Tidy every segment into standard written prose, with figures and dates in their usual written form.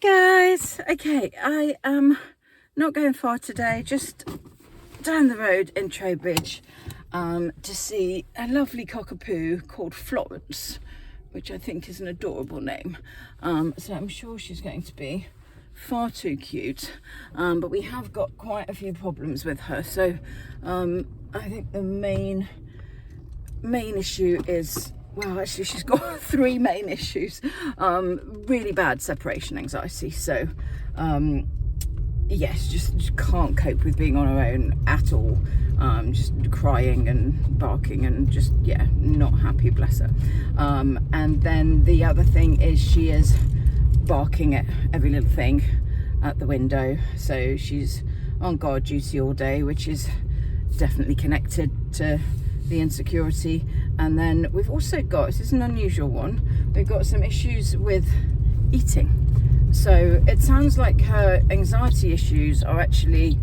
Guys, okay, I am not going far today, just down the road in Trowbridge to see a lovely cockapoo called Florence, which I think is an adorable name. So I'm sure she's going to be far too cute, but we have got quite a few problems with her. So I think the main issue is, well, actually she's got three main issues. Really bad separation anxiety. So yes, just can't cope with being on her own at all. Just crying and barking and just, yeah, not happy, bless her. And then the other thing is she is barking at every little thing at the window. So she's on guard duty all day, which is definitely connected to the insecurity. And then we've also got, this is an unusual one, we've got some issues with eating. So it sounds like her anxiety issues are actually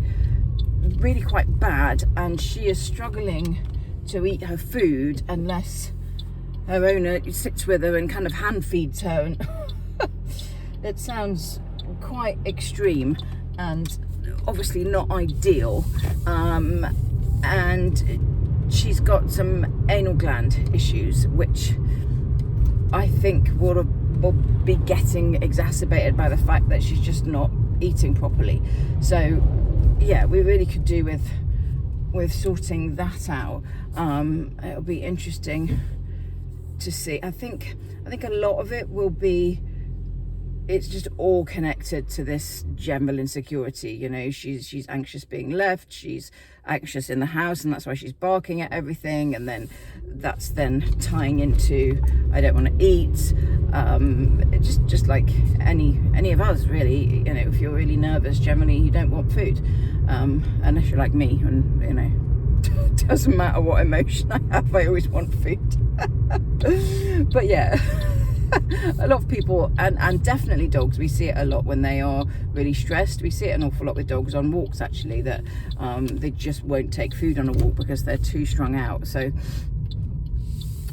really quite bad, and she is struggling to eat her food unless her owner sits with her and kind of hand feeds her. And it sounds quite extreme and obviously not ideal. And she's got some anal gland issues, which I think will be getting exacerbated by the fact that she's just not eating properly. So yeah, we really could do with sorting that out. It'll be interesting to see. I think a lot of it will be, it's just all connected to this general insecurity. You know, she's anxious being left, she's anxious in the house, and that's why she's barking at everything. And then that's then tying into, I don't want to eat. Just like any of us, really. You know, if you're really nervous, generally you don't want food, unless you're like me, and you know, it doesn't matter what emotion I have, I always want food. But yeah. A lot of people, and definitely dogs, we see it a lot when they are really stressed. We see it an awful lot with dogs on walks, actually, that they just won't take food on a walk because they're too strung out. So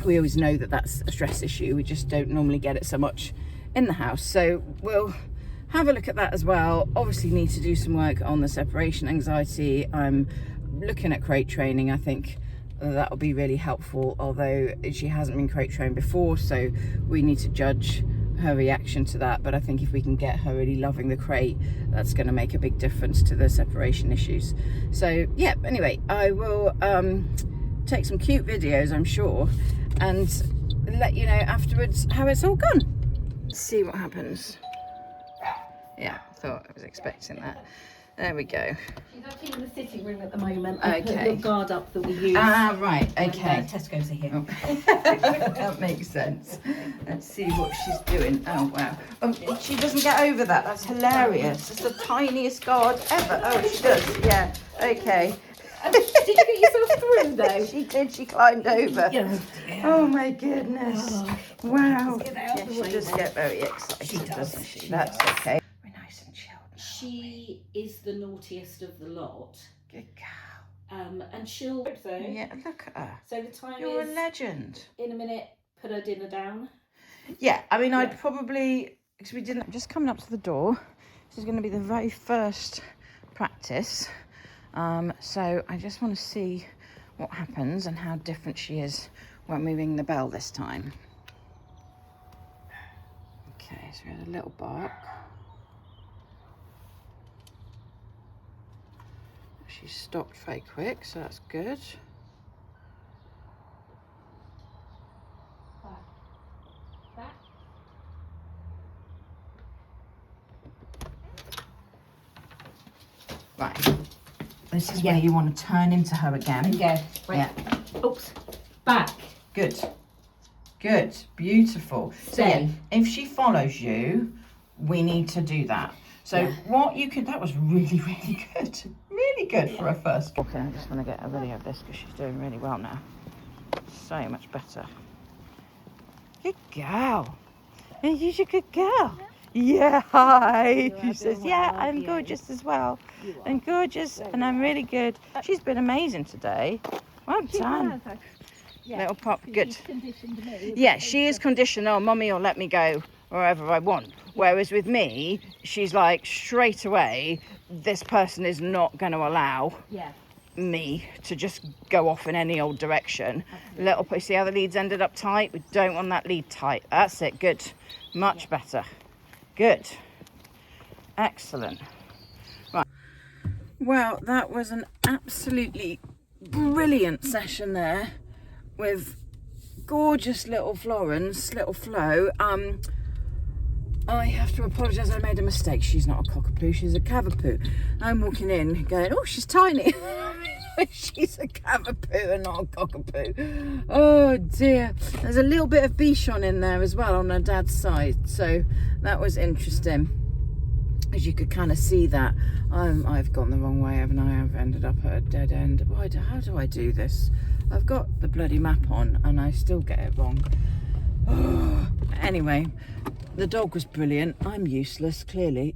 we always know that that's a stress issue. We just don't normally get it so much in the house. So we'll have a look at that as well. Obviously need to do some work on the separation anxiety. I'm looking at crate training. I think that'll be really helpful, although she hasn't been crate trained before, so we need to judge her reaction to that. But I think if we can get her really loving the crate, that's going to make a big difference to the separation issues. So yeah, anyway, I will take some cute videos, I'm sure, and let you know afterwards how it's all gone. See what happens. Yeah, thought I was expecting that. There we go. She's actually in the sitting room at the moment. Okay. I put a little guard up that we use. Ah, right, okay. Tesco's are here. Oh. That makes sense. Let's see what she's doing. Oh, wow. Oh, she doesn't get over that. That's hilarious. It's the tiniest guard ever. Oh, she does. Yeah, okay. Did you get yourself through, though? She did. She climbed over. Yeah. Oh, my goodness. Oh, wow. get out of the She way does then. get very excited, She does. doesn't she? She That's does. okay. We're nice and chilled now. She is the naughtiest of the lot. Good girl. And she'll... Yeah, look at her. So the time You're is... a legend. In a minute, put her dinner down. Yeah, I mean, I'd Yeah. probably, because we didn't, just coming up to the door. This is going to be the very first practice. So I just want to see what happens and how different she is when we ring the bell this time. Okay, so we had a little bark. She stopped very quick, so that's good. Back. Right. This is where you want to turn into her again. And go. Right. Yeah. Oops. Back. Good. Good. Beautiful. So yeah, Stay. if she follows you, we need to do that. So Yeah. what you could, that was really, really good. Really good for her first. Okay, I just want to get a video of this because she's doing really well now. So much better. Good girl. You're a good girl. Yeah, hi. She says, yeah, I'm gorgeous as well. I'm gorgeous and I'm really good. She's been amazing today. Well done. Yeah. Little pop, good. She's conditioned me. Yeah, she is conditional. Mummy will let me go wherever I want. Whereas with me, she's like straight away, this person is not going to allow me to just go off in any old direction. Little, see how the leads ended up tight? We don't want that lead tight. That's it. Good. Much better. Good. Excellent. Right. Well, that was an absolutely brilliant session there with gorgeous little Florence, little Flo. I have to apologise, I made a mistake. She's not a cockapoo, she's a Cavapoo. I'm walking in going, oh, she's tiny. She's a Cavapoo and not a cockapoo. Oh dear. There's a little bit of Bichon in there as well on her dad's side, so that was interesting. As you could kind of see that. I've gone the wrong way, haven't I? I've ended up at a dead end. How do I do this? I've got the bloody map on and I still get it wrong. Oh, anyway, the dog was brilliant. I'm useless, clearly.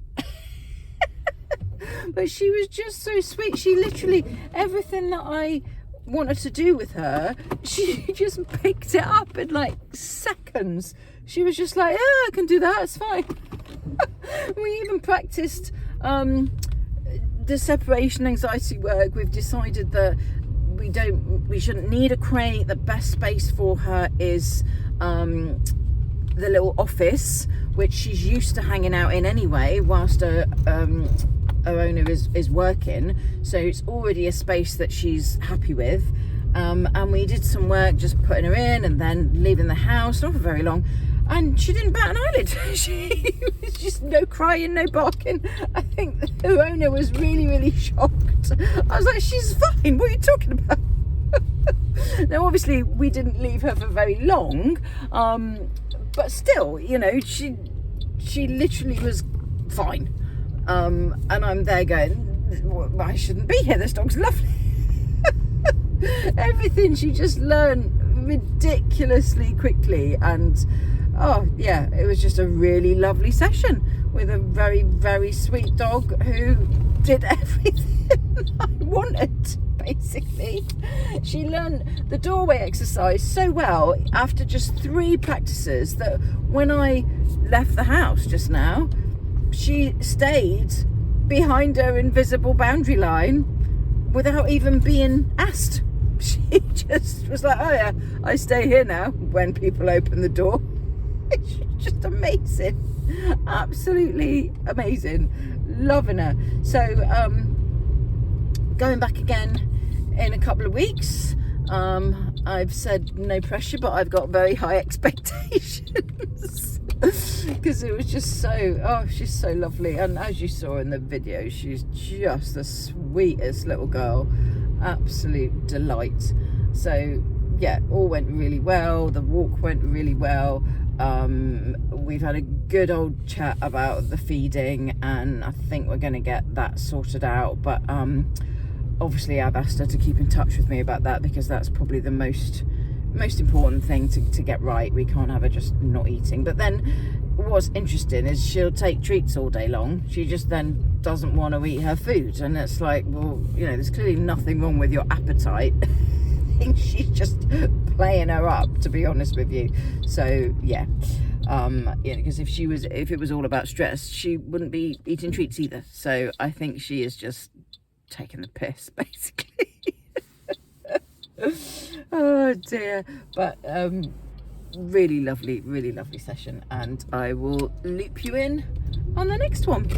But she was just so sweet. She literally, everything that I wanted to do with her, she just picked it up in like seconds. She was just like, yeah, I can do that, it's fine. We even practiced the separation anxiety work. We've decided that we shouldn't need a crate. The best space for her is the little office, which she's used to hanging out in anyway whilst her owner is working, so it's already a space that she's happy with. And we did some work just putting her in and then leaving the house, not for very long, and she didn't bat an eyelid. She was just no crying, no barking. I think her owner was really shocked. I was like, she's fine, what are you talking about? Now obviously we didn't leave her for very long, but still, you know, she literally was fine. And I'm there going, well, I shouldn't be here, this dog's lovely. Everything she just learned ridiculously quickly, and oh yeah, it was just a really lovely session with a very sweet dog who did everything I wanted. Basically, she learned the doorway exercise so well after just 3 practices that when I left the house just now, she stayed behind her invisible boundary line without even being asked. She just was like, oh yeah, I stay here now when people open the door. It's just amazing, absolutely amazing, loving her. So going back again in a couple of weeks. I've said no pressure, but I've got very high expectations because it was just so, she's so lovely. And as you saw in the video, she's just the sweetest little girl, absolute delight. So yeah, all went really well. The walk went really well. We've had a good old chat about the feeding, and I think we're going to get that sorted out, but obviously I've asked her to keep in touch with me about that, because that's probably the most important thing to get right. We can't have her just not eating. But then what's interesting is she'll take treats all day long. She just then doesn't want to eat her food, and it's like, well, you know, there's clearly nothing wrong with your appetite. I think she's just playing her up, to be honest with you. So yeah, because if it was all about stress, she wouldn't be eating treats either. So I think she is just taking the piss, basically. Oh dear. But really lovely session, and I will loop you in on the next one.